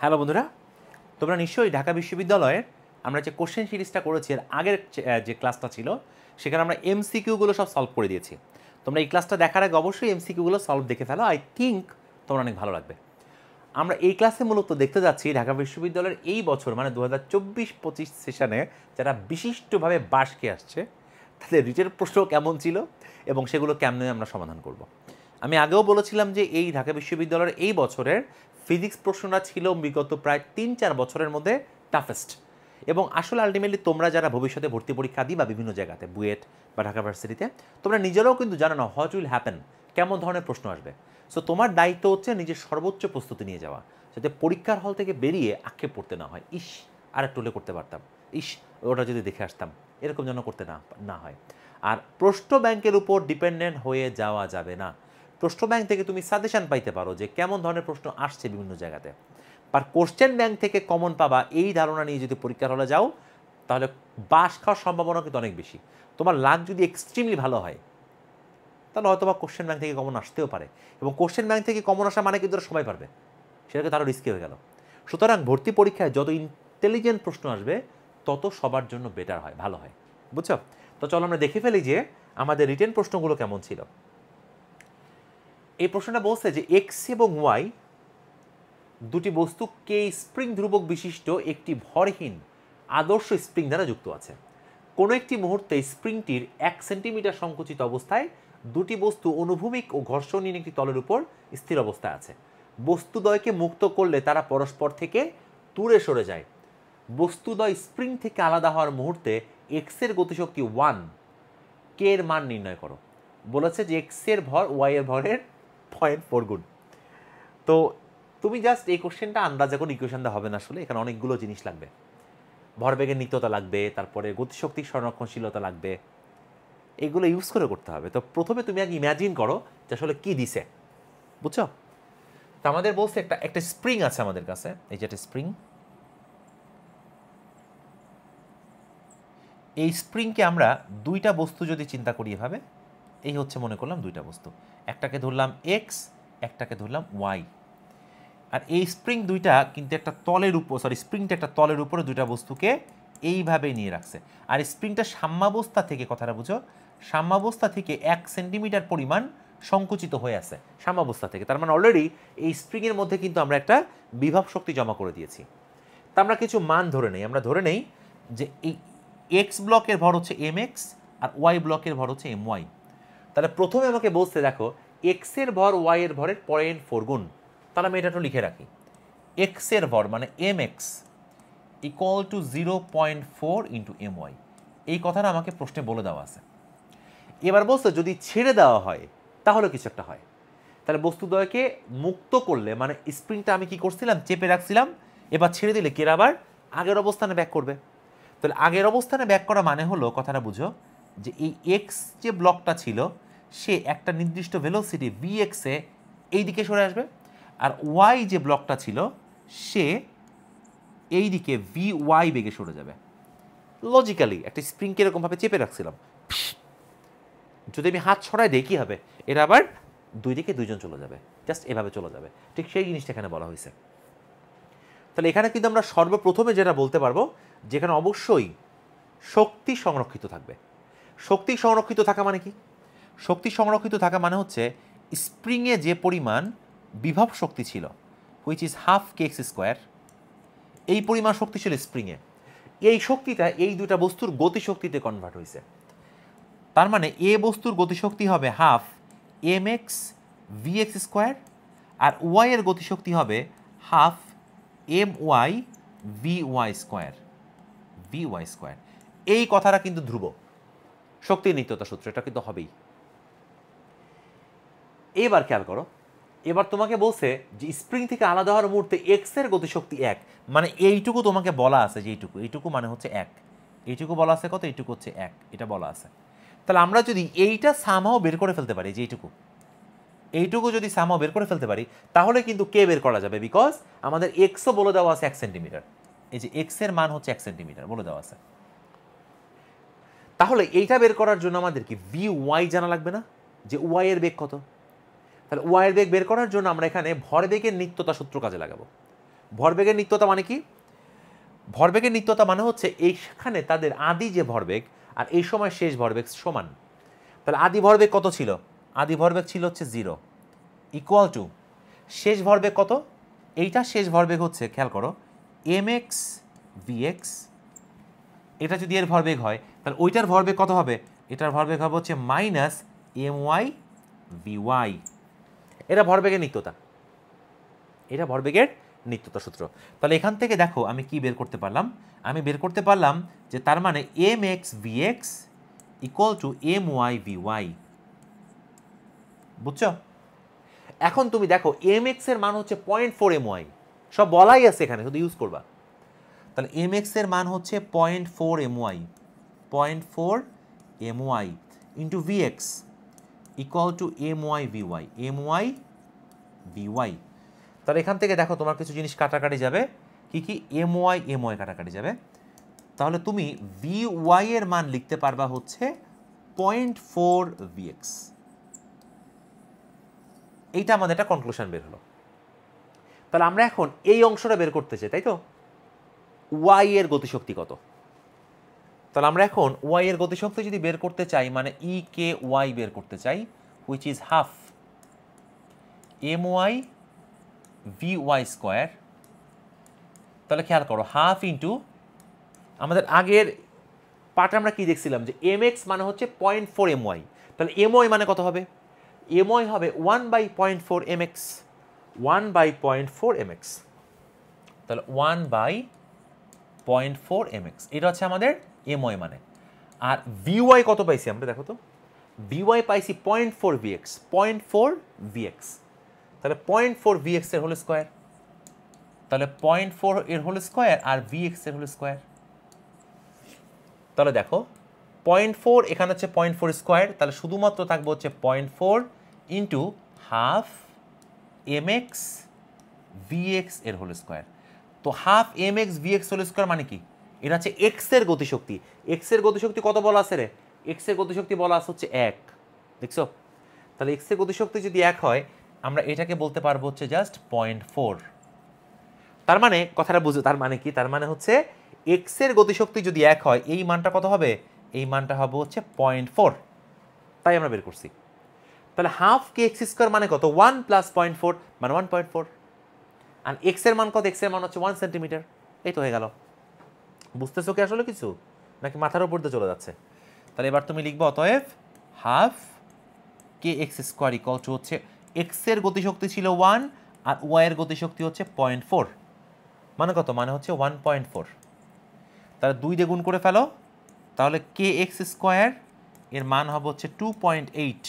Hello বন্ধুরা, তোমরা নিশ্চয়ই ঢাকা বিশ্ববিদ্যালয়ের আমরা যে কোশ্চেন সিরিজটা করেছি এর আগের যে ক্লাসটা ছিল সেখানে আমরা এমসিকিউগুলো সব সলভ করে দিয়েছি। তোমরা এই ক্লাসটা দেখার আগে অবশ্যই এমসিকিউগুলো সলভ দেখে ফেলো। আই থিঙ্ক তোমার অনেক ভালো লাগবে। আমরা এই ক্লাসে মূলত দেখতে যাচ্ছি ঢাকা বিশ্ববিদ্যালয়ের এই বছর মানে 2024-25 সেশনে যারা বিশিষ্টভাবে বাস খেয়ে আসছে তাদের রিটের প্রশ্ন কেমন ছিল এবং সেগুলো কেমনে আমরা সমাধান করব। আমি আগেও বলেছিলাম যে এই ঢাকা বিশ্ববিদ্যালয়ের এই বছরের ফিজিক্স প্রশ্নটা ছিল বিগত প্রায় 3-4 বছরের মধ্যে টাফেস্ট। এবং আসলে আলটিমেটলি তোমরা যারা ভবিষ্যতে ভর্তি পরীক্ষা দিই বা বিভিন্ন জায়গাতে বুয়েট বা ঢাকা ভার্সিটিতে তোমরা নিজেরাও কিন্তু জানো না হোয়াট উইল হ্যাপেন, কেমন ধরনের প্রশ্ন আসবে। সো তোমার দায়িত্ব হচ্ছে নিজের সর্বোচ্চ প্রস্তুতি নিয়ে যাওয়া, যাতে পরীক্ষার হল থেকে বেরিয়ে আক্ষেপ পড়তে না হয়, ইস আর একটু হলে করতে পারতাম, ইস ওটা যদি দেখে আসতাম, এরকম যেন করতে না হয়। আর প্রশ্ন ব্যাংকের উপর ডিপেন্ডেন্ট হয়ে যাওয়া যাবে না। প্রশ্ন ব্যাংক থেকে তুমি সাজেশন পাইতে পারো যে কেমন ধরনের প্রশ্ন আসছে বিভিন্ন জায়গাতে, আর কোশ্চেন ব্যাংক থেকে কমন পাবা এই ধারণা নিয়ে যদি পরীক্ষার হলে যাও তাহলে বাস খাওয়ার সম্ভাবনা কিন্তু অনেক বেশি। তোমার লাক যদি এক্সট্রিমলি ভালো হয় তাহলে হয়তো বা কোশ্চেন ব্যাংক থেকে কমন আসতেও পারে, এবং কোশ্চেন ব্যাংক থেকে কমন আসা মানে কিন্তু সবাই পারবে, সেটাকে তারও রিস্কি হয়ে গেল। সুতরাং ভর্তি পরীক্ষায় যত ইন্টেলিজেন্ট প্রশ্ন আসবে তত সবার জন্য বেটার হয়, ভালো হয়, বুঝছো? তো চলো আমরা দেখে ফেলি যে আমাদের রিটেন প্রশ্নগুলো কেমন ছিল। এই প্রশ্নটা বলছে যে এক্স এবং ওয়াই দুটি বস্তু কে স্প্রিং ধ্রুবক বিশিষ্ট একটি ভরহীন আদর্শ স্প্রিং দ্বারা যুক্ত আছে। কোনো একটি মুহূর্তে স্প্রিংটির 1 সেন্টিমিটার সংকুচিত অবস্থায় দুটি বস্তু অনুভূমিক ও ঘর্ষণহীন একটি তলের উপর স্থির অবস্থায় আছে। বস্তুদ্বয়কে মুক্ত করলে তারা পরস্পর থেকে দূরে সরে যায়। বস্তুদ্বয় স্প্রিং থেকে আলাদা হওয়ার মুহূর্তে এক্সের গতিশক্তি 1, কে এর মান নির্ণয় করো। বলেছে যে এক্সের ভর ওয়াই এর ভরের 0.4 গুণ। তো তুমি জাস্ট এই কোশ্চেনটা আন্দাজে কোনো ইকুয়েশন দেওয়া হবে না, আসলে এখানে অনেকগুলো জিনিস লাগবে। ভরবেগের নিত্যতা লাগবে, তারপরে গতিশক্তির সংরক্ষণশীলতা লাগবে, এগুলো ইউজ করে করতে হবে। তো প্রথমে তুমি আগে ইম্যাজিন করো যে আসলে কী দিছে, বুঝছো? তো আমাদের বলছে একটা স্প্রিং আছে আমাদের কাছে, এই যে একটা স্প্রিং। এই স্প্রিংকে আমরা দুইটা বস্তু যদি চিন্তা করি এভাবে, এই হচ্ছে মনে করলাম দুইটা বস্তু, একটাকে ধরলাম এক্স, একটাকে ধরলাম ওয়াই। আর এই স্প্রিং দুইটা কিন্তু একটা তলের উপর, স্প্রিংটা একটা তলের উপরে দুইটা বস্তুকে এইভাবে নিয়ে রাখছে। আর স্প্রিংটা সাম্যাবস্থা থেকে, কথাটা বুঝো, সাম্যাবস্থা থেকে 1 সেন্টিমিটার পরিমাণ সংকুচিত হয়ে আছে সাম্যাবস্থা থেকে। তার মানে অলরেডি এই স্প্রিংয়ের মধ্যে কিন্তু আমরা একটা বিভব শক্তি জমা করে দিয়েছি। তা আমরা কিছু মান ধরে নেই, আমরা ধরে নেই যে এই এক্স ব্লকের ভর হচ্ছে এম এক্স আর ওয়াই ব্লকের ভর হচ্ছে এম ওয়াই। তাহলে প্রথমে আমাকে বলতে দেখো এক্সের ভর ওয়াই এর ভরের 0.4 গুণ। তাহলে আমি এটা একটু লিখে রাখি, এক্সের ভর মানে M X equal to 0.4 into M Y. এই কথাটা আমাকে প্রশ্নে বলে দেওয়া আছে। এবার বলছে যদি ছেড়ে দেওয়া হয় তাহলে কিছু একটা হয়। তাহলে বস্তুদ্বয়কে মুক্ত করলে মানে স্প্রিংটা আমি কি করছিলাম, চেপে রাখছিলাম, এবার ছেড়ে দিলে কে আবার আগের অবস্থানে ব্যাক করবে। তাহলে আগের অবস্থানে ব্যাক করা মানে হলো, কথাটা বুঝো, যে এই এক্স যে ব্লকটা ছিল সে একটা নির্দিষ্ট ভেলোসিটি ভি এক্সে এই দিকে সরে আসবে, আর ওয়াই যে ব্লকটা ছিল সে এই দিকে ভি ওয়াই বেগে সরে যাবে। লজিক্যালি একটা স্প্রিংকে এরকমভাবে চেপে রাখছিলাম, যদি আমি হাত ছড়াই দিই কী হবে, এরা আবার দুই দিকে দুইজন চলে যাবে, জাস্ট এভাবে চলে যাবে। ঠিক সেই জিনিসটা এখানে বলা হয়েছে। তাহলে এখানে কিন্তু আমরা সর্বপ্রথমে যেটা বলতে পারবো, যেখানে অবশ্যই শক্তি সংরক্ষিত থাকবে। শক্তি সংরক্ষিত থাকা মানে কি? শক্তি সংরক্ষিত থাকা মানে হচ্ছে স্প্রিংয়ে যে পরিমাণ বিভব শক্তি ছিল, which is half K x square, এই পরিমাণ শক্তি ছিল স্প্রিংয়ে, এই শক্তিটা এই দুটা বস্তুর গতিশক্তিতে কনভার্ট হয়েছে। তার মানে এ বস্তুর গতিশক্তি হবে half m x v x square, আর ওয়াই এর গতিশক্তি হবে half m y v y square, v y square. এই কথাটা কিন্তু ধ্রুব, শক্তির নিত্যতা সূত্র, এটা কিন্তু হবেই। এবার খেয়াল করো, এবার তোমাকে বলছে যে স্প্রিং থেকে আলাদা হওয়ার মুহূর্তে এক্স এর গতিশক্তি 1, মানে এইটুকু তোমাকে বলা আছে যে এইটুকু মানে হচ্ছে 1, এইটুকু বলা আছে কত, এইটুকু হচ্ছে 1, এটা বলা আছে। তাহলে আমরা যদি এইটা সামহাও বের করে ফেলতে পারি, যে এইটুকু যদি সামহাও বের করে ফেলতে পারি তাহলে কিন্তু কে বের করা যাবে, বিকজ আমাদের এক্সও বলে দেওয়া আছে 1 সেন্টিমিটার, এই যে এক্স এর মান হচ্ছে 1 সেন্টিমিটার বলে দেওয়া আছে। তাহলে এইটা বের করার জন্য আমাদের কি ভি ওয়াই জানা লাগবে না, যে ওয়াই এর বেগ কত। তাহলে ওয়াই এর বেগ বের করার জন্য আমরা এখানে ভরবেগের নিত্যতা সূত্র কাজে লাগাবো। ভরবেগের নিত্যতা মানে কি? ভরবেগের নিত্যতা মানে হচ্ছে এইখানে তাদের আদি যে ভরবেগ আর এই সময় শেষ ভরবেগ সমান। তাহলে আদি ভরবেগ কত ছিল? আদি ভরবেগ ছিল হচ্ছে 0 ইকুয়াল টু শেষ ভরবেগ কত? এইটা শেষ ভরবেগ হচ্ছে, খেয়াল করো, mx vx। এটা যদি এর ভরবেগ হয় তাহলে ওইটার ভরবেগ কত হবে? এটার ভরবেগ হবে হচ্ছে মাইনাস my vy। এটা ভরবেগের নিত্যতা, এটা ভরবেগের নিত্যতা সূত্র। তাহলে এখান থেকে দেখো আমি কি বের করতে পারলাম? আমি বের করতে পারলাম যে তার মানে mx vx equal to my vy। বুঝছো? এখন তুমি দেখো mx এর মান হচ্ছে 0.4 my, সব বলাই আছে এখানে, শুধু ইউজ করবা। তাহলে mx এর মান হচ্ছে 0.4 my, 0.4 my into vx equal to my vy, my vy। তাহলে এখান থেকে দেখো তোমার কিছু জিনিস কাটাকাটি যাবে। কি কি? my কাটাকাটি যাবে। তাহলে তুমি vy এর মান লিখতে পারবা হচ্ছে 0.4 vx। এইটা আমাদের একটা কনক্লুশন বের হলো। তাহলে আমরা এখন এই অংশটা বের করতে চাই, তাই তো? y এর গতিশক্তি কত? তাহলে আমরা এখন y এর গতিশক্তি যদি বের করতে চাই, মানে e কে y বের করতে চাই, which is half my vy square. তাহলে খেয়াল করো, হাফ ইন্টু আমাদের আগের পার্টে আমরা কি দেখছিলাম যে mx মানে হচ্ছে 0.4 my। তাহলে my মানে কত হবে? my হবে 1/0.4 mx, 1/0.4 mx। তাহলে 1/0.4 mx এটা হচ্ছে আমাদের my মানে। আর vy কত পাইছি আমরা? দেখো তো, vy পাইছি 0.4 vx, 0.4 vx। তাহলে 0.4 vx এর হোল স্কোয়ার, তাহলে 0.4 এর হোল স্কোয়ার আর vx এর হোল স্কোয়ার। তাহলে দেখো 0.4 এখানে হচ্ছে 0.4 স্কোয়ার, তাহলে শুধুমাত্র থাকবে হচ্ছে 0.4 ইন্টু হাফ mx vx এর হোল স্কোয়ার। তো half mx vx whole square মানে কি? এটা হচ্ছে এক্স এর গতিশক্তি। এক্স এর গতিশক্তি কত বলা আছে রে? এক্স এর গতিশক্তি বলা আছে হচ্ছে 1, দেখছো? তাহলে এক্স এর গতিশক্তি যদি 1 হয়, আমরা এটাকে বলতে পারবো হচ্ছে জাস্ট 0.4। তার মানে কথাটা বুঝো, তার মানে কি? তার মানে হচ্ছে এক্স এর গতিশক্তি যদি 1 হয়, এই মানটা কত হবে? এই মানটা হবে হচ্ছে 0.4, তাই আমরা বের করছি। তাহলে হাফ কে এক্স স্কোয়ার মানে কত? 1 প্লাস 0.4 মানে 1.4। আর এক্স এর মান কত? এক্স এর মান হচ্ছে 1 সেন্টিমিটার। এই তো হয়ে গেল। বুঝতেছো কি আসলে কিছু, নাকি মাথার উপর দিয়ে চলে যাচ্ছে? তাহলে এবার তুমি লিখবো অতএব half K x square equal to হচ্ছে এক্স এর গতিশক্তি ছিল 1 আর ওয়াই এর গতিশক্তি হচ্ছে 0.4, মানে কত? মানে হচ্ছে 1.4। তাহলে 2 দিয়ে গুণ করে ফেলো, তাহলে কে এক্স স্কোয়ার এর মান হবে হচ্ছে 2.8।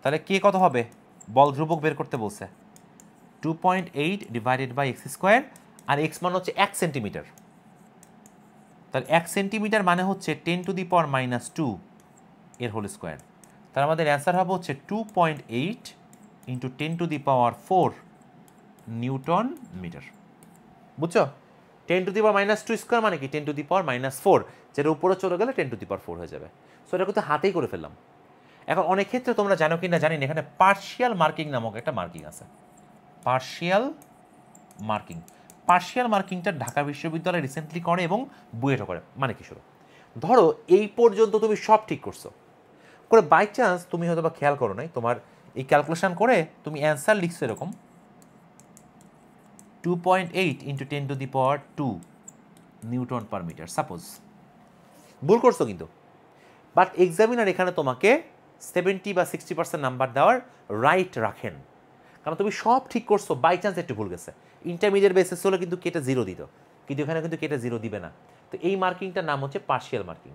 তাহলে কে কত হবে? বল ধ্রুবক বের করতে বলছে। 2.8 ডিভাইডেড বাই এক্স স্কোয়ার, আর এক্স মান হচ্ছে 1 সেন্টিমিটার। তাহলে 1 সেন্টিমিটার মানে হচ্ছে 10⁻² এর হোল স্কোয়ার। তাহলে আমাদের অ্যান্সার হবে হচ্ছে 2.8 ইন্টু 10⁻4 নিউটন মিটার। বুঝছো? 10⁻² স্কোয়ার মানে কি? 10⁻⁻4, যেটা উপরে চলে গেলে 10⁻4 হয়ে যাবে। সো এটা কিন্তু হাতেই করে ফেললাম। এখন অনেক ক্ষেত্রে তোমরা জানো কি না জানি না, এখানে পার্শিয়াল মার্কিং নামক একটা মার্কিং আছে। পার্শিয়াল মার্কিং, পার্শিয়াল মার্কিংটা ঢাকা বিশ্ববিদ্যালয় রিসেন্টলি করে এবং বুয়েটও করে। মানে কি? শুরু ধরো এই পর্যন্ত তুমি সব ঠিক করছো, করে বাই চান্স তুমি হয়তো বা খেয়াল করো নাই, তোমার এই ক্যালকুলেশন করে তুমি অ্যান্সার লিখছো এরকম 2.8 into 10⁻² newton per metre, suppose. ভুল করছো কিন্তু, বাট এক্সামিনার এখানে তোমাকে 70 বা 60% নাম্বার দেওয়ার রাইট রাখেন, কারণ তুমি সব ঠিক করছো, বাই চান্স একটু ভুল গেছে। ইন্টারমিডিয়েট বেসিস হলে কিন্তু কেটে 0 দিত, কিন্তু এখানে কিন্তু কেটে 0 দিবে না। তো এই মার্কিংটার নাম হচ্ছে পার্শিয়াল মার্কিং।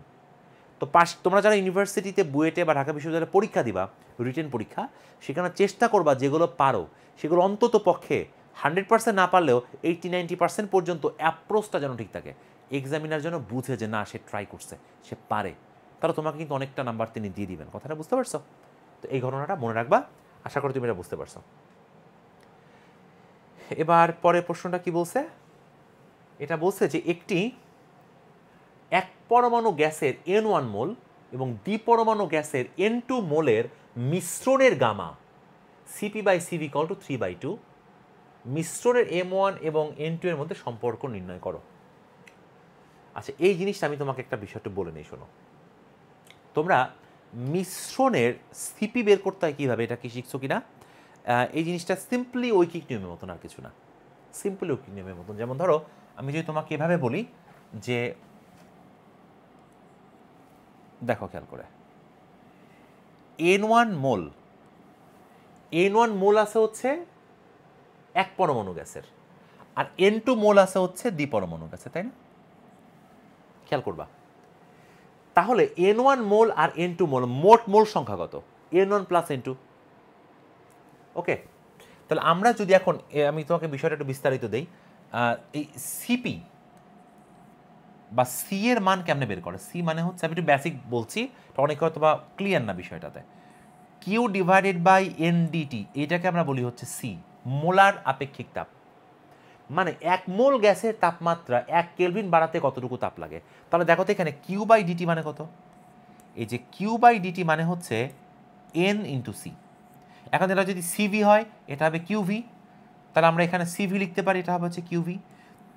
তো তোমরা যারা ইউনিভার্সিটিতে বুয়েটে বা ঢাকা বিশ্ববিদ্যালয়ে পরীক্ষা দিবা, রিটেন পরীক্ষা, সেখানে চেষ্টা করবা যেগুলো পারো সেগুলো অন্তত পক্ষে 100% না পারলেও 80-90% পর্যন্ত অ্যাপ্রোচটা যেন ঠিক থাকে। এক্সামিনার যেন বুঝে যে না, সে ট্রাই করছে, সে পারে, তাহলে তোমাকে কিন্তু অনেকটা নাম্বার তিনি দিয়ে দিবেন। কথাটা বুঝতে পারছো? তো এই ঘটনাটা মনে রাখবা, আশা করি তুমি এটা বুঝতে পারছো। এবার পরের প্রশ্নটা কি বলছে? এটা বলছে যে একটি এক পরমাণু গ্যাসের N1 মোল এবং দ্বিপরমাণু গ্যাসের N2 মোলের মিশ্রণের গামা CP/CV = 3/2 মিশ্রণের M1 এবং N2 এর মধ্যে সম্পর্ক নির্ণয় করো। আচ্ছা, এই জিনিসটা আমি তোমাকে একটা বিষয় একটু বলে নিই, শোনো। তোমরা মিশ্রণের সিপি বের করতে হয় কীভাবে, এটা কি শিখছো কিনা? এই জিনিসটা সিম্পলি ঐকিক নিয়মের মতন, আর কিছু না, সিম্পলি ঐকিক নিয়মের মতন। যেমন ধরো আমি যদি তোমাকে এভাবে বলি যে দেখো খেয়াল করে, N1 মোল আছে হচ্ছে এক পরমাণু গ্যাসের, আর N2 মোল আছে হচ্ছে দ্বিপরমাণু গ্যাসের, তাই না? খেয়াল করবা। তাহলে N1 মোল আর N2 মোল, মোট মোল সংখ্যা কত? N1 plus N2। ওকে, তাহলে আমরা যদি এখন আমি তোমাকে বিষয়টা একটু বিস্তারিত দেই, এই সিপি বা সি এর মান কেমনে বের করে? সি মানে হচ্ছে, আমি একটু বেসিক বলছি, অনেক হয়তো বা ক্লিয়ার না বিষয়টাতে। কিউ ডিভাইডেড বাই এনডিটি, এইটাকে আমরা বলি হচ্ছে সি, মোলার আপেক্ষিক তাপ। মানে এক মোল গ্যাসের তাপমাত্রা 1 কেলভিন বাড়াতে কতটুকু তাপ লাগে। তাহলে দেখো তো এখানে কিউ বাই ডিটি মানে কত? এই যে কিউ বাই ডিটি মানে হচ্ছে এন ইন্টু সি। এখন এটা যদি সিভি হয় এটা হবে কিউভি, তাহলে আমরা এখানে সিভি লিখতে পারি, এটা হবে হচ্ছে কিউভি।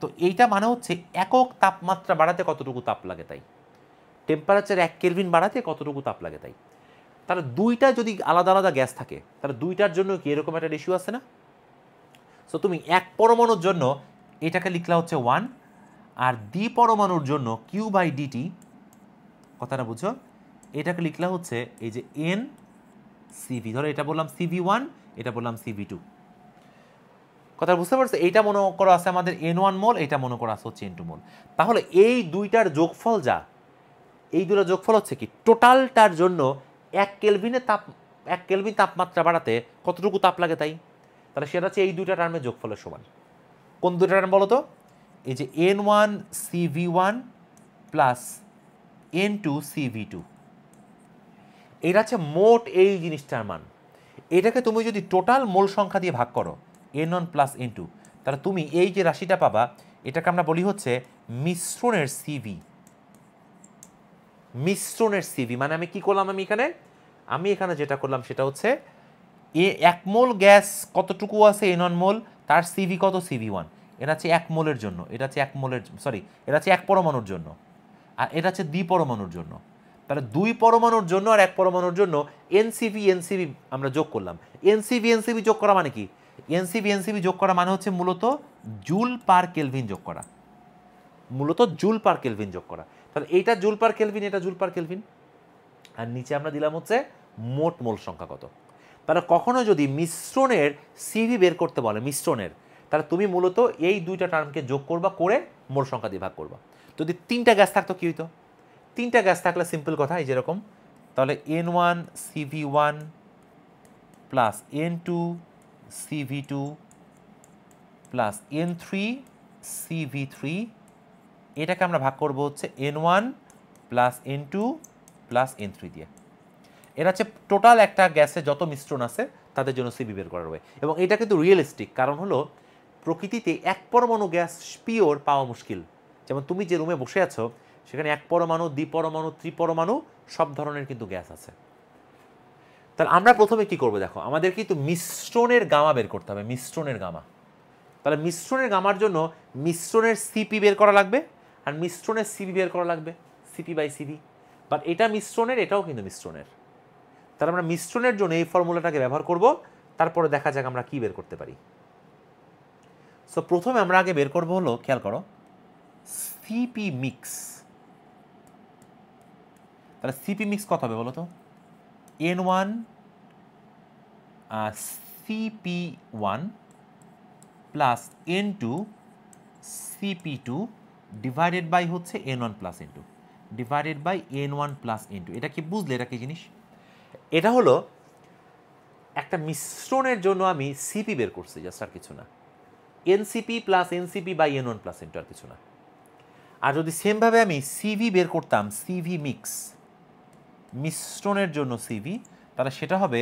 তো এইটা মানে হচ্ছে একক তাপমাত্রা বাড়াতে কতটুকু তাপ লাগে, তাই টেম্পারেচার 1 কেলভিন বাড়াতে কতটুকু তাপ লাগে তাই। তাহলে দুইটা যদি আলাদা আলাদা গ্যাস থাকে তাহলে দুইটার জন্য কি এরকম একটা রেশিও আছে না? সো তুমি এক পরমাণুর জন্য এটাকে লিখলা হচ্ছে 1, আর দ্বিপরমাণুর জন্য কিউ বাই ডিটি, কথাটা বুঝো, এটাকে লিখলা হচ্ছে এই যে এন সিভি। ধরো এটা বললাম CV1, এটা বললাম CV2। কথা বুঝতে পারছো? এইটা মনে করো আছে আমাদের N1 মোল, এটা মনে করো আছে হচ্ছে N2 মোল। তাহলে এই দুইটার যোগফল যা, এই দুটার যোগফল হচ্ছে কি টোটালটার জন্য 1 কেলভিন তাপমাত্রা বাড়াতে কতটুকু তাপ লাগে তাই। তাহলে সেটা হচ্ছে এই দুইটা টার্মের যোগফলের সমান। কোন দুইটা টার্ম বলো তো? এই যে N1 CV1 plus N2 CV2, এটা হচ্ছে মোট এই জিনিসটার মান। এটাকে তুমি যদি টোটাল মোল সংখ্যা দিয়ে ভাগ করো N1 প্লাস N2, তাহলে তুমি এই যে রাশিটা পাবা, এটাকে আমরা বলি হচ্ছে মিশ্রণের সিভি। মিশ্রণের সিভি মানে আমি কি করলাম, আমি এখানে যেটা করলাম সেটা হচ্ছে এক মোল গ্যাস কতটুকু আছে N1 মোল, তার সিভি কত CV1। এটা হচ্ছে এক মোলের জন্য, এটা হচ্ছে এটা হচ্ছে এক পরমাণুর জন্য, আর এটা হচ্ছে দ্বিপরমাণুর জন্য। তাহলে দুই পরমাণুর জন্য আর এক পরমাণুর জন্য এনসিভি আমরা যোগ করলাম। এনসিভি যোগ করা মানে কি? এনসিভি যোগ করা মানে হচ্ছে মূলত জুল পার কেলভিন যোগ করা, যোগ করা। তাহলে এইটা জুল পার কেলভিন, এটা জুল পার কেলভিন, আর নিচে আমরা দিলাম হচ্ছে মোট মোল সংখ্যা কত। তাহলে কখনো যদি মিশ্রণের সিভি বের করতে বলে মিশ্রণের, তাহলে তুমি মূলত এই দুইটা টার্মকে যোগ করবা, করে মোল সংখ্যা দিয়ে ভাগ করবা। যদি 3টা গ্যাস থাকতো কি হইতো? 3টা গ্যাস থাকলে সিম্পল কথা, এই যেরকম, তাহলে N1 CV1 plus N2 CV2 plus N3 CV3, এটাকে আমরা ভাগ করব হচ্ছে N1 plus N2 plus N3 দিয়ে। এটা হচ্ছে টোটাল একটা গ্যাসে যত মিশ্রণ আছে তাদের জন্য সিভি বের করা হবে। এবং এটা কিন্তু রিয়েলিস্টিক, কারণ হলো প্রকৃতিতে এক পরমাণু গ্যাস পিওর পাওয়া মুশকিল। যেমন তুমি যে রুমে বসে আছো সেখানে এক পরমাণু, দ্বিপরমাণু, ত্রিপরমাণু সব ধরনের কিন্তু গ্যাস আছে। তাহলে আমরা প্রথমে কি করবো দেখো, আমাদের কিন্তু মিশ্রণের গামা বের করতে হবে, মিশ্রণের গামা। তাহলে মিশ্রণের গামার জন্য মিশ্রণের সিপি বের করা লাগবে, আর মিশ্রণের সিপি বের করা লাগবে, সিপি বাই সিভি। বাট এটা মিশ্রণের, এটাও কিন্তু মিশ্রণের। তাহলে আমরা মিশ্রণের জন্য এই ফর্মুলাটাকে ব্যবহার করব, তারপরে দেখা যাক আমরা কি বের করতে পারি। সো প্রথমে আমরা আগে বের করব হলো, খেয়াল করো, সিপি মিক্স। তাহলে সিপি মিক্স কত হবে বলো তো? N1 CP1 plus N2 CP2 divided by হচ্ছে N1 plus N2 divided by N1 plus N2। এটা কি বুঝলে? এটা কি জিনিস? এটা হলো একটা মিশ্রণের জন্য আমি সিপি বের করছি, জাস্ট আর কিছু না। NCP plus NCP by N1 plus N2, আর কিছু না। আর যদি সেমভাবে আমি সিভি বের করতাম, সিভি মিক্স, মিশ্রণের জন্য সিভি, তাহলে সেটা হবে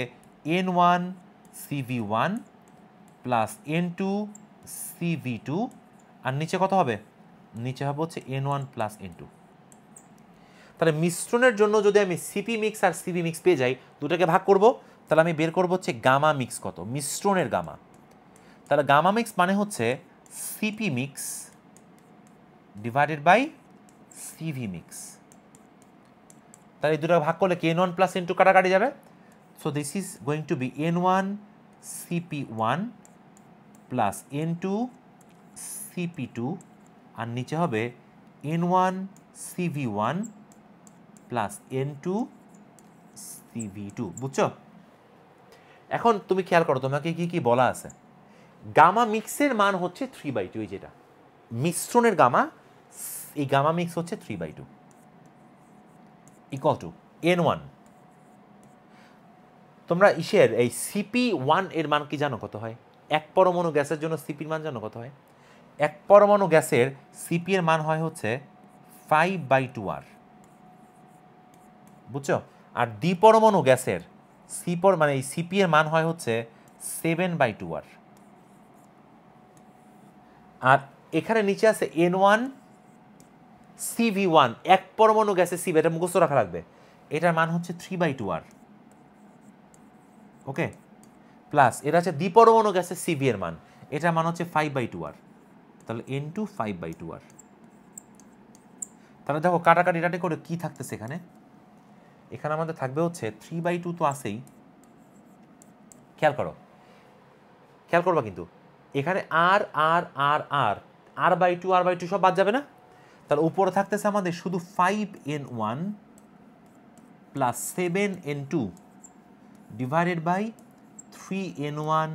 N1 CV1 plus N2 CV2, আর নিচে কত হবে? নিচে হবে হচ্ছে N1 প্লাস N2। তাহলে মিশ্রণের জন্য যদি আমি সিপি মিক্স আর সিভি মিক্স পেয়ে যাই, দুটাকে ভাগ করব, তাহলে আমি বের করব হচ্ছে গামা মিক্স কত, মিশ্রণের গামা। তাহলে গামা মিক্স মানে হচ্ছে CP mix divided by CV mix. তাহলে এই দুটো ভাগ করলে কি n1 প্লাস n2 কাটাকাটি যাবে। So this is going to be n1 cp1 plus n2 cp2 আর নিচে হবে n1 cv1 plus n2 cv2। বুঝছো? এখন তুমি খেয়াল করো তোমাকে কি কি বলা আছে। গামা মিক্সের মান হচ্ছে 3/2, এই যেটা মিশ্রণের গামা, এই গামা মিক্স হচ্ছে 3/2 ইকুয়াল টু n1। তোমরা ইসের এই cp1 এর মান কি জানো কত হয়? এক পরমাণু গ্যাসের জন্য সিপির মান জানো কত হয়? এক পরমাণু গ্যাসের সিপি এর মান হয় হচ্ছে 5/2r। বুঝছো? আর দ্বিপরমাণু গ্যাসের মানে এই সিপি এর মান হয় হচ্ছে 7/2r। আর এখানে নিচে আছে n1 cv1, এক পরমাণু গ্যাসের সিভি, এটা মুখস্থ রাখা লাগবে, এটার মান হচ্ছে 3/2r। ওকে, প্লাস এটা হচ্ছে দ্বিপরমাণু গ্যাসের সিভি এর মান, এটার মান হচ্ছে 5/2r। তাহলে n2 5/2r। তাহলে দেখো কাটাকাটি করে কি থাকতেছে এখানে, এখানে আমাদের থাকবে হচ্ছে 3/2 তো আছেই। খেয়াল করবা কিন্তু এখানে আর আর আর আর r/2 সব বাদ যাবে না। তাহলে উপরে থাকতেছে আমাদের শুধু 5n1 plus 7n2 divided by 3n1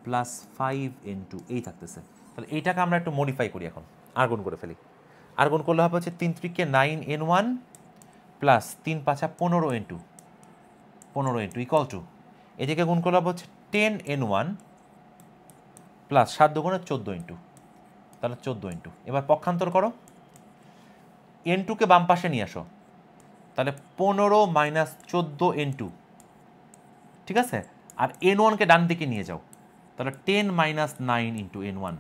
plus 5n2, এই থাকতেছে। তাহলে এইটাকে আমরা একটু মডিফাই করি, এখন আর্গুন করে ফেলি। আর্গুন করলে হবে হচ্ছে 3 3 9n1 plus 3 5 15n2 equal to এদিকে গুণ করলে হবে হচ্ছে 10n1 প্লাস 7 দুগুণে 14n2, তাহলে 14n2। এবার পক্ষান্তর করো, n2কে বাম পাশে নিয়ে আসো, তাহলে 15 মাইনাস 14n2, ঠিক আছে। আর n1কে ডান দিকে নিয়ে যাও, তাহলে 10 মাইনাস 9 ইন্টু n1।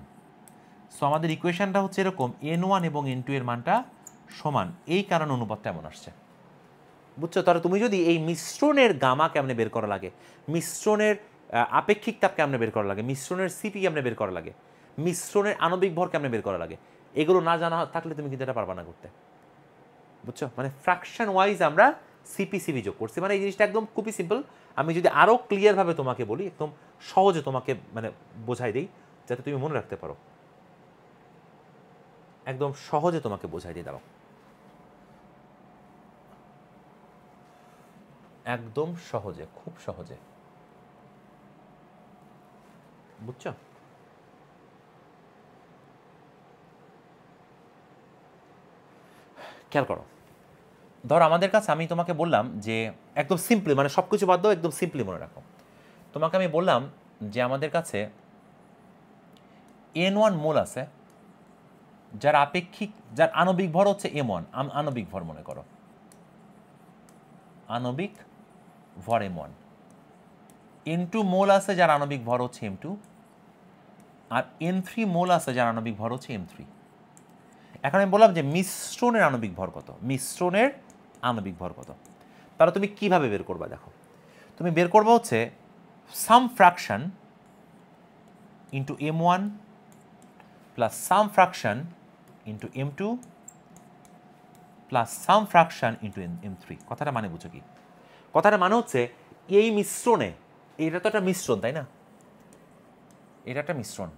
সো আমাদের ইকুয়েশনটা হচ্ছে এরকম, n1 এবং n2 এর মানটা সমান, এই কারণে অনুপাতটা এমন আসছে। বুঝছো? তাহলে তুমি যদি এই মিশ্রণের গামা কেমনে বের করা লাগে, মিশ্রণের আপেক্ষিক তাপ কেমনে বের করা লাগে, মিশ্রণের সিপি কেমনে বের করা লাগে, মিশ্রণের আণবিক ভর কেমনে বের করা লাগে, এগুলো না জানা থাকলে তুমি কিন্তু এটা পারবা না করতে। বুঝছো? মানে ফ্র্যাকশন ওয়াইজ আমরা সিপি যোগ করছি, মানে এই জিনিসটা একদম খুবই সিম্পল। আমি যদি আরও ক্লিয়ারভাবে তোমাকে বলি, একদম সহজে তোমাকে মানে বোঝাই দিই, যাতে তুমি মনে রাখতে পারো, একদম সহজে তোমাকে বোঝাই দিয়ে দাও, একদম সহজে, খুব সহজে। বুঝছো? খেয়াল করো, ধর আমাদের কাছে আমি তোমাকে বললাম যে একদম সিম্পলি, মানে সব কিছু বাদ দাও, একদম সিম্পলি মনে রাখো। তোমাকে আমি বললাম যে আমাদের কাছে n1 মোল আছে, যার আপেক্ষিক, যার আণবিক ভর হচ্ছে m1, আণবিক ভর মনে করো, আণবিক ভর m1। n2 মোল আছে, যার আণবিক ভর হচ্ছে m2, আর n3 মোল আছে, যার আণবিক ভর হচ্ছে m3। এখন আমি বললাম যে মিশ্রণের আণবিক ভর কত, মিশ্রণের আণবিক ভর কত। তাহলে তুমি কিভাবে বের করবা? দেখো, তুমি বের করবা হচ্ছে সাম ফ্র্যাকশন ইন্টু m1 প্লাস সাম ফ্র্যাকশন ইন্টু m2 প্লাস সাম ফ্র্যাকশন ইন্টু m3। কথাটা মানে বুঝো কি? কথাটা মানে হচ্ছে এই মিশ্রণে, এটা তো একটা মিশ্রণ, তাই না? এটা একটা মিশ্রণ।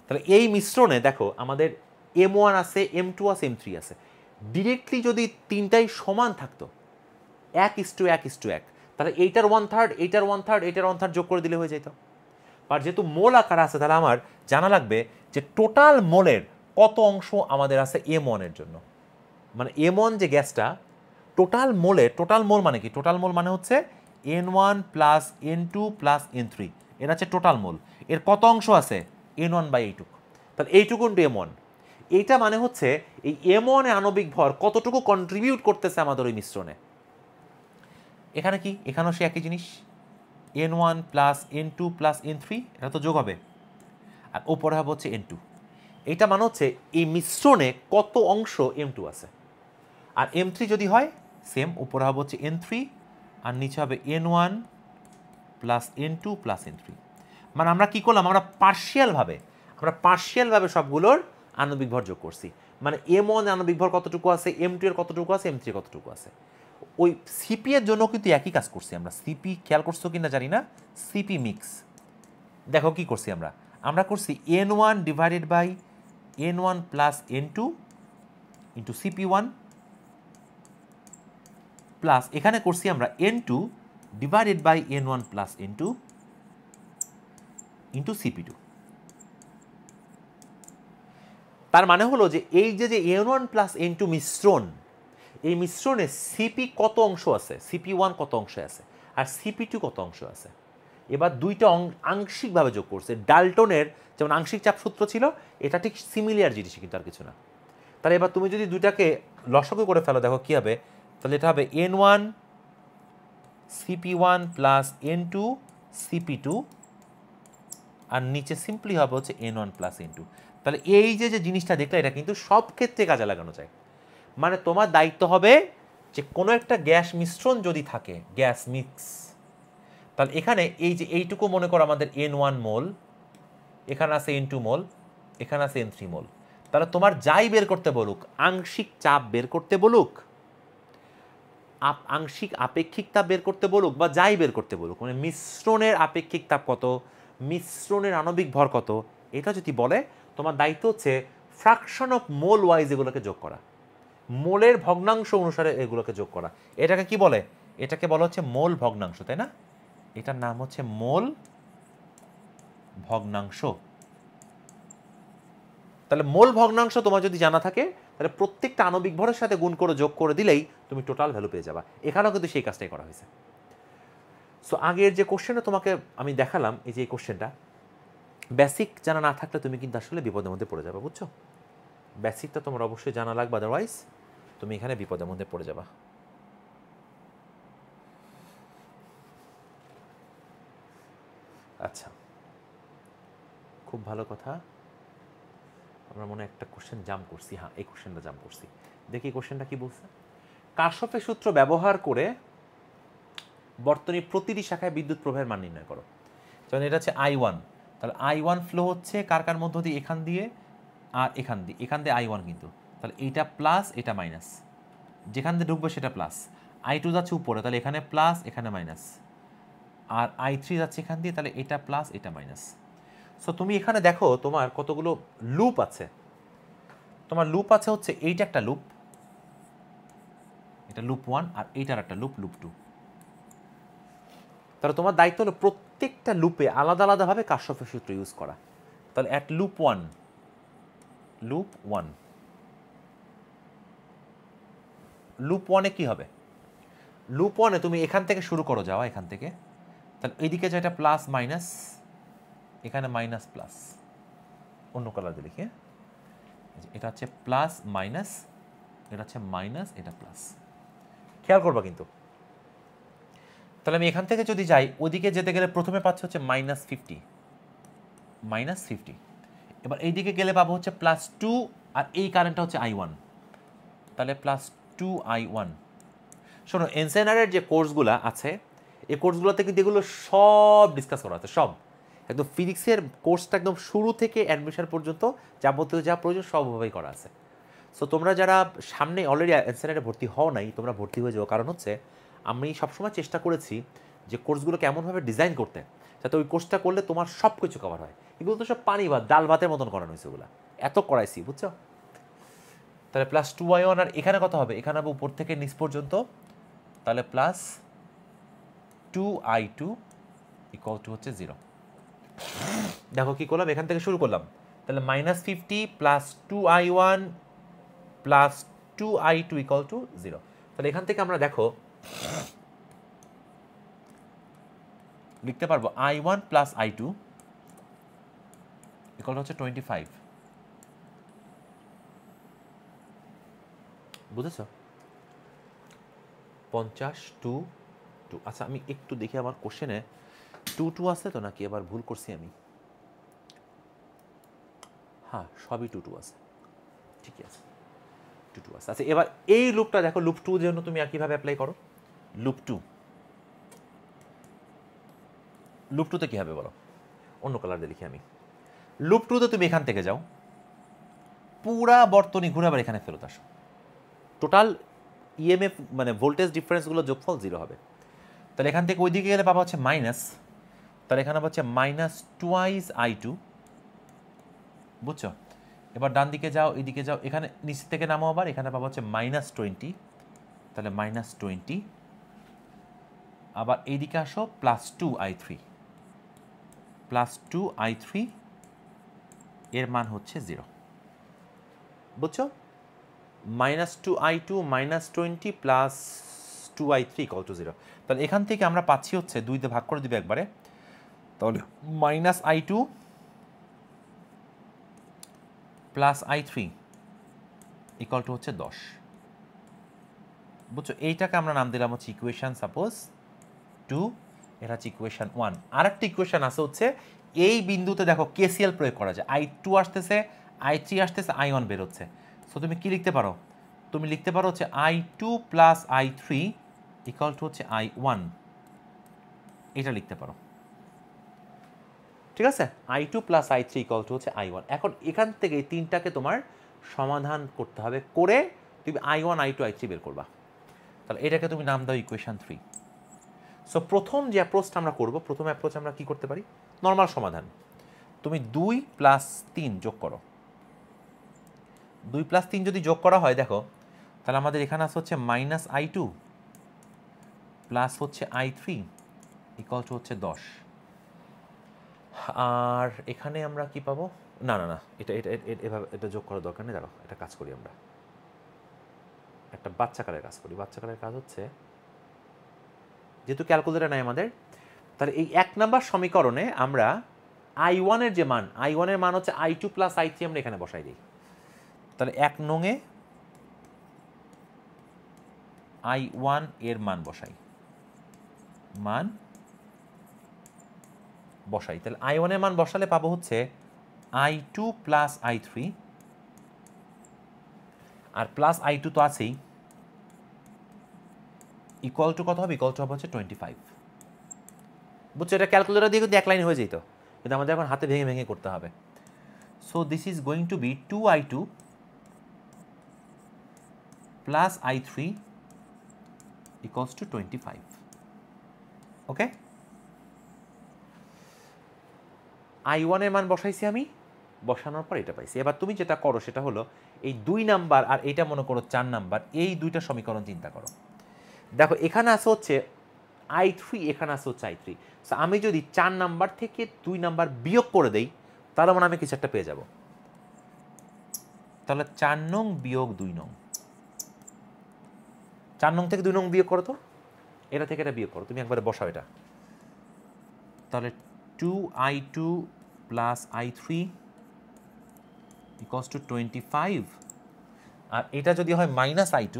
তাহলে এই মিশ্রণে দেখো আমাদের m1 আছে, m2 আছে, m3 আছে। ডিরেক্টলি যদি তিনটাই সমান থাকতো 1:1:1, তাহলে এইটার 1/3, এইটার 1/3, এইটার 1/3 যোগ করে দিলে হয়ে যেত। আর যেহেতু মোল আকার আছে, তাহলে আমার জানা লাগবে যে টোটাল মোলের কত অংশ আমাদের আছে m1 এর জন্য। মানে m1 যে গ্যাসটা, টোটাল মোলের, টোটাল মোল মানে কি? টোটাল মোল মানে হচ্ছে n1 plus n2 plus n3, এটা হচ্ছে টোটাল মোল। এর কত অংশ আছে? n1/এইটুকু। তাহলে এইটুকু ইন্টু m1, এইটা মানে হচ্ছে এই m1 এ আণবিক ভর কতটুকু কন্ট্রিবিউট করতেছে আমাদের ওই মিশ্রণে। এখানে কি? এখানেও সে একই জিনিস, n1 plus n2 plus n3, এটা তো যোগ হবে, আর ওপরে হবে হচ্ছে n2। এইটা মানে হচ্ছে এই মিশ্রণে কত অংশ m2 আছে। আর m3 যদি হয় সেম, উপরে হবে হচ্ছে n3 আর নিচে হবে n1 plus n2 plus n3। মানে আমরা কি করলাম, আমরা পার্শিয়ালভাবে সবগুলোর আণবিক ভর যোগ করছি। মানে M1 আণবিক ভর কতটুকু আছে, M2 এর কতটুকু আছে, M3 এর কতটুকু আছে। ওই সিপি এর জন্য কিন্তু একই কাজ করছি আমরা। সিপি খেয়াল করছো কিনা জানি না, সিপি মিক্স দেখো কি করছি আমরা, আমরা করছি N1 divided by N1 plus N2 into CP1 plus এখানে করছি আমরা N2 divided by N1 plus N2 into CP2। তার মানে হলো যে এই যে N1 প্লাস N2 মিশ্রণ, এই মিশ্রণে সিপি কত অংশ আছে, CP1 কত অংশ আছে আর CP2 কত অংশ আছে। এবার দুইটা আংশিকভাবে যোগ করছে। ডাল্টনের যেমন আংশিক চাপ সূত্র ছিল, এটা ঠিক সিমিলিয়ার জিনিস কিন্তু আর কিছু না। তাহলে এবার তুমি যদি দুইটাকে লসাগু করে ফেলো, দেখো কি হবে, তাহলে এটা হবে N1 CP1 plus N2 CP2 আর নিচে সিম্পলি হবে হচ্ছে N1 প্লাস N2। তাহলে এই যে জিনিসটা দেখলে এটা কিন্তু সব ক্ষেত্রে কাজে লাগানো যায়। মানে তোমার দায়িত্ব হবে যে কোনো একটা গ্যাস মিশ্রণ যদি থাকে, গ্যাস মিক্স, তাহলে এখানে এই যে এইটুকু মনে করো আমাদের N1 মোল, এখানে আছে N2 মোল, এখানে আছে N3 মোল। তাহলে তোমার যাই বের করতে বলুক, আংশিক চাপ বের করতে বলুক, আংশিক আপেক্ষিক তাপ বের করতে বলুক, বা যাই বের করতে বলুক, মানে মিশ্রণের আপেক্ষিক তাপ কত, মিশ্রণের আণবিক ভর কত, এটা যদি বলে, তোমার দায়িত্ব হচ্ছে ফ্র্যাকশন অফ মোল ওয়াইজ এগুলোকে যোগ করা, মোলের ভগ্নাংশ অনুসারে এগুলোকে যোগ করা। এটাকে কি বলে, এটাকে বলা হচ্ছে মোল ভগ্নাংশ, তাই না? এটার নাম হচ্ছে মোল ভগ্নাংশ। তাহলে মোল ভগ্নাংশ তোমার যদি জানা থাকে, তাহলে প্রত্যেকটা আণবিক ভরের সাথে গুণ করে যোগ করে দিলেই তুমি টোটাল ভ্যালু পেয়ে যাবা। এখানেও কিন্তু সেই কাজটাই করা হয়েছে। সো আগের যে কোশ্চেনটা তোমাকে আমি দেখালাম, এই যে এই কোশ্চেনটা, বেসিক জানা না থাকলে তুমি কিন্তু আসলে বিপদের মধ্যে পড়ে যাবে, বুঝছো? বেসিকটা তোমার অবশ্যই জানা লাগবে, আদারওয়াইজ তুমি এখানে বিপদের মধ্যে পড়ে যাবা। আচ্ছা, খুব ভালো কথা। আমরা মনে একটা কোশ্চেন জাম্প করছি। হ্যাঁ, এই কোশ্চেনটা জাম্প করছি। দেখি কোশ্চেনটা কি বলছে। কারশফের সূত্র ব্যবহার করে বর্তনীর প্রতিটি শাখায় বিদ্যুৎ প্রবাহের মান নির্ণয় করো। যেমন এটা হচ্ছে I1, তাহলে I1 ফ্লো হচ্ছে কার কার মধ্য দিয়ে, এখান দিয়ে আর এখান দিয়ে I1, কিন্তু তাহলে এইটা প্লাস এটা মাইনাস, যেখান দিয়ে ঢুকবে সেটা প্লাস। I2 যাচ্ছে উপরে, তাহলে এখানে প্লাস এখানে মাইনাস, আর I3 যাচ্ছে এখান দিয়ে, তাহলে এটা প্লাস এটা মাইনাস। সো তুমি এখানে দেখো তোমার কতগুলো লুপ আছে। তোমার লুপ আছে হচ্ছে এইটা একটা লুপ, এটা লুপ 1, আর এইটার একটা লুপ, লুপ 2। তাহলে তোমার দায়িত্ব হলো প্রত্যেকটা লুপে আলাদা আলাদাভাবে কারশফের সূত্র ইউজ করা। তাহলে অ্যাট লুপ 1, লুপ 1 কি হবে, লুপ 1-এ তুমি এখান থেকে শুরু করো, যাওয়া এখান থেকে, তাহলে এইদিকে যেটা প্লাস মাইনাস, এখানে মাইনাস প্লাস, অন্য কালার দিয়ে লিখি, এটা হচ্ছে প্লাস মাইনাস, এটা হচ্ছে মাইনাস, এটা প্লাস। খেয়াল করবা কিন্তু। তাহলে আমি এখান থেকে যদি যাই, ওদিকে যেতে গেলে প্রথমে পাচ্ছি হচ্ছে -50, এবার এইদিকে গেলে পাবো হচ্ছে +2, আর এই কারেন্টটা হচ্ছে I1, তাহলে +2I1। শোনো, এনসেনারের যে কোর্সগুলো আছে, এই কোর্সগুলোতে কিন্তু এগুলো সব ডিসকাস করা আছে, সব একদম ফিজিক্সের কোর্সটা একদম শুরু থেকে অ্যাডমিশন পর্যন্ত যাবতীয় যা প্রয়োজন সবভাবেই করা আছে। সো তোমরা যারা সামনে অলরেডি এনসেনারে ভর্তি হও নাই, তোমরা ভর্তি হয়ে যাও। কারণ হচ্ছে আমি সবসময় চেষ্টা করেছি যে কোর্সগুলোকে এমনভাবে ডিজাইন করতে যাতে ওই কোর্সটা করলে তোমার সব কিছু কভার হয়। এগুলো তো সব পানি ভাত, ডাল ভাতের মতন করানো হয়েছে, ওগুলো এত করাইছি, বুঝছো? তাহলে +2I1, আর এখানে কত হবে, এখানে হবে উপর থেকে নিচ পর্যন্ত, তাহলে +2I2 ইকুয়াল টু হচ্ছে 0। দেখো কি করলাম, এখান থেকে শুরু করলাম, তাহলে -50 +2I1 +2I2 ইকুয়াল টু 0। তাহলে এখান থেকে আমরা দেখো লিখতে পারবো I1 + I2 ইকুয়াল হচ্ছে 25। বুঝেছো? 50 2 2। আচ্ছা, আমি একটু দেখি আমার কোশ্চেনে 2 2 আছে তো নাকি আবার ভুল করছি আমি? হ্যাঁ, সবই 2 2 আছে, ঠিকই আছে, 2 2 আছে। আচ্ছা, এবার এই লুপটা দেখো, লুপ 2 জন্য তুমি কিভাবে অ্যাপ্লাই করো। লুপ 2তে কি হবে বলো, অন্য কালার দিয়ে লিখি আমি। লুপ 2 তে তুমি এখান থেকে যাও, পুরা বর্তনী ঘুরে আবার এখানে ফেরত আসো, টোটাল ইএমএফ মানে ভোল্টেজ ডিফারেন্সগুলো যোগফল 0 হবে। তাহলে এখান থেকে ওইদিকে গেলে পাবা হচ্ছে মাইনাস, তাহলে এখানে হচ্ছে মাইনাস টুয়াইস I2, বুঝছো? এবার ডান দিকে যাও, এদিকে যাও, এখানে নিচ থেকে নামো আবার, এখানে পাবো হচ্ছে -20, তাহলে -20, আবার এইদিকে আসো +2I3, +2I3 এর মান হচ্ছে 0, বুঝছো? -2I2 -20 +2I3 = 0। তাহলে এখান থেকে আমরা পাচ্ছি হচ্ছে 2 দিয়ে ভাগ করে দিবে একবারে, তাহলে -I2 +I3 = হচ্ছে 10, বুঝছো? এইটাকে আমরা নাম দিলাম হচ্ছে ইকুয়েশন সাপোজ 2, এটা হচ্ছে ইকুয়েশন 1। আর একটা ইকুয়েশন আছে হচ্ছে এই বিন্দুতে দেখো কেসিএল প্রয়োগ করা যায়, I2 আসতেছে, I3 আসতেছে, I1 বের হচ্ছে। সো তুমি কি লিখতে পারো? তুমি লিখতে পারো হচ্ছে I2 + I3 = হচ্ছে I1, এটা লিখতে পারো, ঠিক আছে? I2 + I3 = হচ্ছে I1। এখন এখান থেকে এই তিনটাকে তোমার সমাধান করতে হবে, করে তুমি I1 I2 I3 বের করবা। তাহলে এটাকে তুমি নাম দাও ইকুয়েশন 3। সো প্রথম যে অ্যাপ্রোচটা আমরা করব, প্রথম অ্যাপ্রোচ আমরা কি করতে পারি? নর্মাল সমাধান। তুমি 2 + 3 যোগ করো, 2 + 3 যদি যোগ করা হয় দেখো, তাহলে আমাদের এখানে আছে হচ্ছে -I2 প্লাস হচ্ছে I3 = হচ্ছে 10। আর এখানে আমরা কি পাবো? না না না, এটা এটা এভাবে এটা যোগ করার দরকার নেই, দাঁড়াও এটা কাজ করি আমরা, একটা বাচ্চাকালের কাজ করি। বাচ্চাকালের কাজ হচ্ছে, যেহেতু ক্যালকুলেটর নাই আমাদের, তাহলে এই 1 নাম্বার সমীকরণে আমরা I1 এর যে মান, I1 এর মান হচ্ছে I2 + I3 আমরা এখানে বসাই দিই। তাহলে 1 নংয়ে I1 এর মান বসাই, তাহলে I1 এর মান বসালে পাবো হচ্ছে I2 + I3, আর প্লাস I2 তো আছেই, ইকুয়াল টু কত হবে? ইকুয়াল টু হবে হচ্ছে 25, বুঝছো? এটা ক্যালকুলেটর দিয়ে কিন্তু এক লাইন হয়ে যেত, কিন্তু আমাদের এখন হাতে ভেঙে ভেঙে করতে হবে। So this is going to be 2I2 + I3 = 25, okay? I1 এর মান বসাইছি আমি, বসানোর পর এটা পাইছি। এবার তুমি যেটা করো সেটা হলো এই 2 নাম্বার আর এটা মনে করো 4 নাম্বার, এই দুইটা সমীকরণ চিন্তা করো। দেখো এখানে আছে হচ্ছে I3, এখানে আছে হচ্ছে I3। সো আমি যদি 4 নাম্বার থেকে 2 নাম্বার বিয়োগ করে দেই, তাহলে মানে আমি কিছু একটা পেয়ে যাব। তাহলে 4 নং বিয়োগ 2 নং, 4 নং থেকে 2 নং বিয়োগ করো তো, এটা থেকে এটা বিয়োগ করো, তুমি একবারে বসাও এটা। তাহলে 2I2 + I3 = 25, আর এটা যদি হয় -I2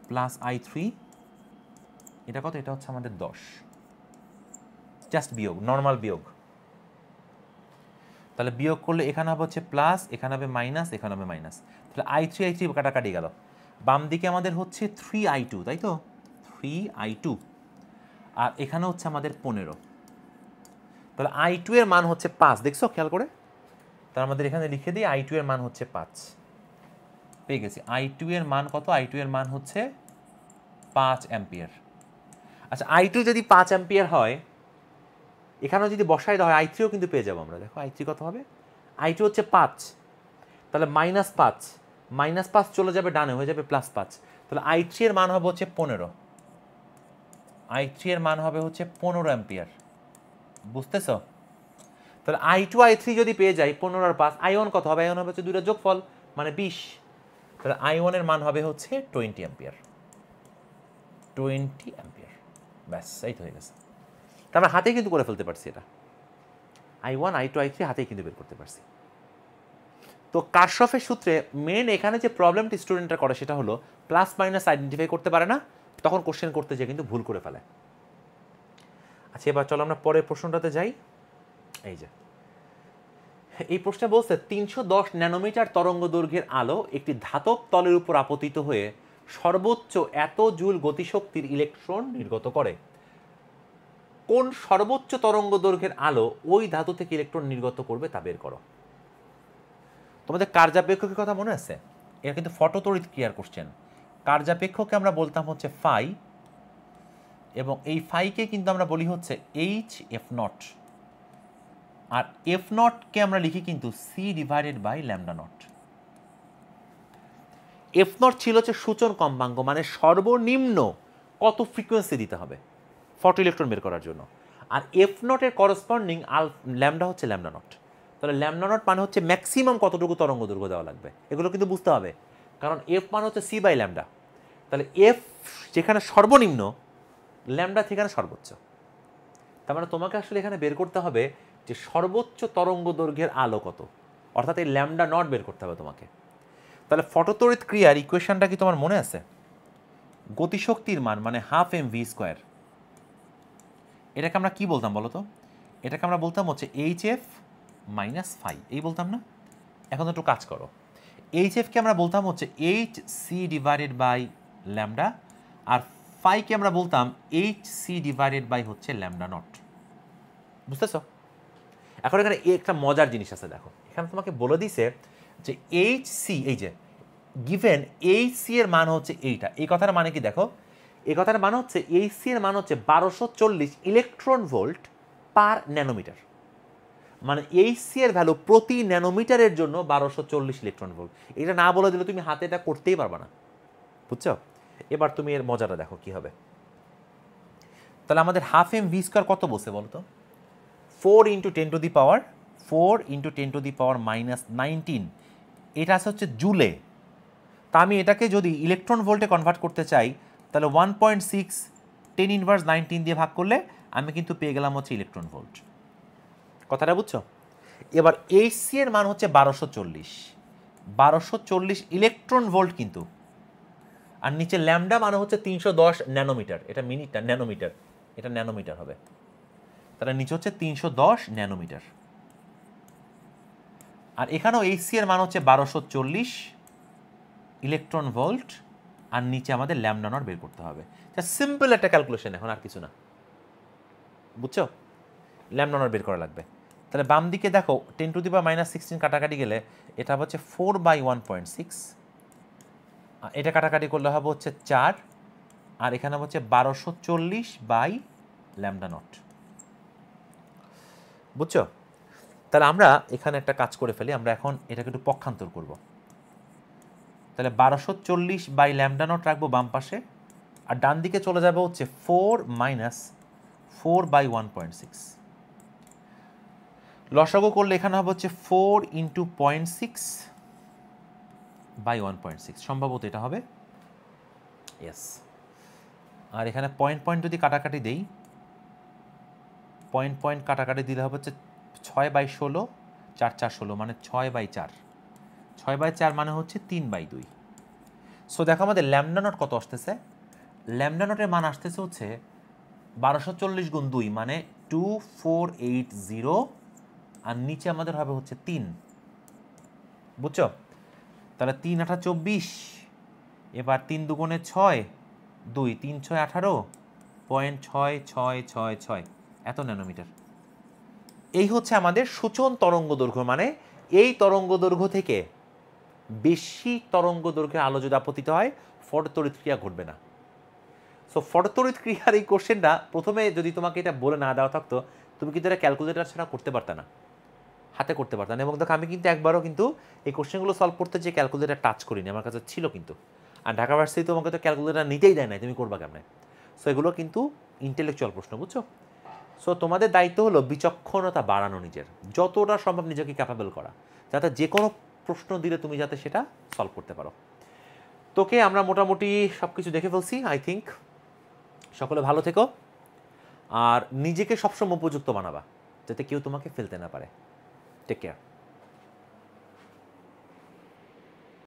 + I3, এটা কত? এটা হচ্ছে আমাদের 10, জাস্ট বিয়োগ, নর্মাল বিয়োগ। তাহলে বিয়োগ করলে এখানে হবে হচ্ছে প্লাস, এখানে হবে মাইনাস, এখানে হবে মাইনাস। তাহলে I3 কাটাকাটি গেল, বাম দিকে আমাদের হচ্ছে 3I2, তাই তো? 3I2, আর এখানে হচ্ছে আমাদের 15। তাহলে I2 এর মান হচ্ছে 5, দেখছো খেয়াল করে? তার আমাদের এখানে লিখে দিই I2 এর মান হচ্ছে 5, পেয়ে গেছি। I2 এর মান কত? I2 এর মান হচ্ছে 5 অ্যাম্পিয়ার। আচ্ছা, I2 যদি 5 অ্যাম্পিয়ার হয়, এখানেও যদি বসাই দেওয়া হয় I3ও কিন্তু পেয়ে যাবো আমরা। দেখো I3 কত হবে? I2 হচ্ছে 5, তাহলে -5, -5 চলে যাবে ডানে, হয়ে যাবে +5। তাহলে I3 এর মান হবে হচ্ছে 15, I3 এর মান হবে হচ্ছে 15 অ্যাম্পিয়ার, বুঝতেছো? তাহলে I2 I3 যদি পেয়ে যাই 15 আর 5, I1 কত হবে? I1 হবে হচ্ছে দুইটা যোগফল, মানে 20। তাহলে I1 এর মান হবে হচ্ছে 20 অ্যাম্পিয়ার, 20 অ্যাম্পিয়ার। ব্যাস, এই তো হয়ে গেছে। তা আমরা হাতেই কিন্তু করে ফেলতে পারছি এটা, I1 I2 I3 হাতেই কিন্তু বের করতে পারছি। তো কারশফের সূত্রে মেন এখানে যে প্রবলেমটি স্টুডেন্টরা করে সেটা হলো প্লাস মাইনাস আইডেন্টিফাই করতে পারে না, তখন কোশ্চেন করতে যেয়ে কিন্তু ভুল করে ফেলে। আচ্ছা, এবার চলো আমরা পরের প্রশ্নটাতে যাই। এই যে এই প্রশ্নে বলছে 310 ন্যানোমিটার তরঙ্গ দৈর্ঘ্যের আলো একটি ধাতব তলের উপর আপতিত হয়ে সর্বোচ্চ এত জুল গতিশক্তির ইলেকট্রন নির্গত করে। কোন সর্বোচ্চ তরঙ্গ দৈর্ঘ্যের আলো ওই ধাতু থেকে ইলেকট্রন নির্গত করবে তা বের করো। তোমাদের কার্যাপেক্ষকের কথা মনে আছে? এটা কিন্তু ফটোতড়িৎ ক্রিয়ার কোশ্চেন। কার্যাপেক্ষককে আমরা বলতাম হচ্ছে ফাই, এবং এই ফাইকে কিন্তু আমরা বলি হচ্ছে এইচ এফ নট, আর এফ নটকে আমরা লিখি কিন্তু c divided by lambda naught. F naught ছিল হচ্ছে সূচন কম্পাঙ্ক, মানে সর্বনিম্ন কত ফ্রিকোয়েন্সি দিতে হবে ফটো ইলেকট্রন বের করার জন্য, আর এফ নটের করসপন্ডিং ল্যামডা হচ্ছে ল্যামডা নট। তাহলে ল্যামডা নট মানে হচ্ছে ম্যাক্সিমাম কতটুকু তরঙ্গ দৈর্ঘ্য দেওয়া লাগবে, এগুলো কিন্তু বুঝতে হবে, কারণ এফ মানে হচ্ছে সি বাই ল্যামডা। তাহলে এফ যেখানে সর্বনিম্ন, ল্যামডা সেখানে সর্বোচ্চ। তার মানে তোমাকে আসলে এখানে বের করতে হবে যে সর্বোচ্চ তরঙ্গ দৈর্ঘ্যের আলো কত, অর্থাৎ এই ল্যামডা নট বের করতে হবে তোমাকে। তাহলে ফটোতড়িৎ ক্রিয়ার ইকুয়েশনটা কি তোমার মনে আছে? গতিশক্তির মান মানে হাফ এম ভি স্কোয়ার, এটাকে আমরা কি বলতাম বলো তো? এটাকে আমরা বলতাম হচ্ছে এইচ এফ মাইনাস ফাই, এই বলতাম না? এখন একটু কাজ করো, এইচ এফকে আমরা বলতাম হচ্ছে h c divided by lambda, আর ফাইকে আমরা বলতাম এইচ সি ডিভাইডেড বাই হচ্ছে ল্যামডা নট। বুঝতেছ? এখন এখানে একটা মজার জিনিস আছে, দেখো এখানে তোমাকে বলে দিছে যে এইচ সি, এই যে গিভেন এইচ সি এর মান হচ্ছে এইটা। এই কথার মানে কি দেখো, এই কথার মানে হচ্ছে এইচ সি এর মান হচ্ছে 1240 ইলেকট্রন ভোল্ট পার ন্যানোমিটার, মানে এইচ সি এর ভ্যালু প্রতি ন্যানোমিটারের জন্য 1240 ইলেকট্রন ভোল্ট। এটা না বলে দিলে তুমি হাতে এটা করতেই পারবে না, বুঝছো? এবার তুমি এর মজাটা দেখো কি হবে। তাহলে আমাদের হাফ এম ভি স্কোয়ার কত বসে বলতো? 4 × 10⁻⁴ মাইনাস 19, এটা আছে হচ্ছে জুলে। তা আমি এটাকে যদি ইলেকট্রন ভোল্টে কনভার্ট করতে চাই, তাহলে 1.6 10⁻19 দিয়ে ভাগ করলে আমি কিন্তু পেয়ে গেলাম হচ্ছে ইলেকট্রন ভোল্ট। কথাটা বুঝছো? এবার এইচ সি এর মান হচ্ছে 1240 ইলেকট্রন ভোল্ট কিন্তু, আর নিচে ল্যামডা মানে হচ্ছে 310 ন্যানোমিটার, এটা মিনিট না ন্যানোমিটার, এটা ন্যানোমিটার হবে। তাহলে নিচে হচ্ছে 310 ন্যানোমিটার, আর এখানেও এইচ সি এর মান হচ্ছে 1240 ইলেকট্রন ভোল্ট, আর নিচে আমাদের ল্যামডা নট বের করতে হবে। সিম্পল একটা ক্যালকুলেশন, এখন আর কিছু না, বুঝছো? ল্যামডা নট বের করা লাগবে। তাহলে বাম দিকে দেখো 10⁻⁻16 কাটাকাটি গেলে এটা হচ্ছে 4/1.6, এটা কাটাকাটি করলে হবে হচ্ছে 4, আর এখানে হচ্ছে 1240 বাই ল্যামডা নট, বুঝছো? তাহলে আমরা এখানে একটা কাজ করে ফেলি, আমরা এখন এটাকে একটু পক্ষান্তর করব। তাহলে 1240 বাই ল্যামডা নট রাখবো বাম পাশে, আর ডান দিকে চলে যাবে হচ্ছে 4 - 4/1.6। লসাগু করলে এখানে হবে হচ্ছে 4 × 0.6/1.6, সম্ভবত এটা হবে, ইয়েস। আর এখানে পয়েন্ট যদি কাটাকাটি দেই, পয়েন্ট কাটাকাটি দিলে হবে হচ্ছে 6/16, 4 × 4 = 16, মানে 6/4, 6/4 মানে হচ্ছে 3/2। সো দেখো আমাদের ল্যামডা নট কত আসতেছে, ল্যামডা নটের মান আসতেছে হচ্ছে 1240 × 2 মানে 2480, আর নিচে আমাদের হবে হচ্ছে 3, বুঝছো? তাহলে 3 × 8 = 24, এবার 3 × 2 = 6, 2 × 3 = 6 = 18.6666 এত ন্যানোমিটার। এই হচ্ছে আমাদের সূচন তরঙ্গ দৈর্ঘ্য, মানে এই তরঙ্গ দৈর্ঘ্য থেকে বেশি তরঙ্গ দৈর্ঘ্যের আলো যদি আপতিত হয়, ফটোতড়িৎ ক্রিয়া ঘটবে না। সো ফটোতড়িৎ ক্রিয়ার এই কোশ্চেনটা প্রথমে যদি তোমাকে এটা বলে না দেওয়া থাকতো, তুমি কিন্তু এটা ক্যালকুলেটর ছাড়া করতে পারতে না, হাতে করতে পারতাম না। এবং দেখো আমি কিন্তু একবারও কিন্তু এই কোশ্চেনগুলো সলভ করতে যে ক্যালকুলেটর টাচ করিনি, আমার কাছে ছিল কিন্তু। আর ঢাকা ভার্সিটি তোমাকে তো ক্যালকুলেটর নিতেই দেয় না, তুমি করবা কেমনে? সো এগুলো কিন্তু ইন্টেলেকচুয়াল প্রশ্ন, বুঝছো? সো তোমাদের দায়িত্ব হলো বিচক্ষণতা বাড়ানো, নিজের যতটা সম্ভব নিজেকে ক্যাপাবল করা, যাতে যে কোনো প্রশ্ন দিলে তুমি যাতে সেটা সলভ করতে পারো। তোকে আমরা মোটামুটি সব কিছু দেখে ফেলছি, আই থিঙ্ক। সকলে ভালো থেকো, আর নিজেকে সবসময় উপযুক্ত বানাবা যাতে কেউ তোমাকে ফেলতে না পারে। Take care.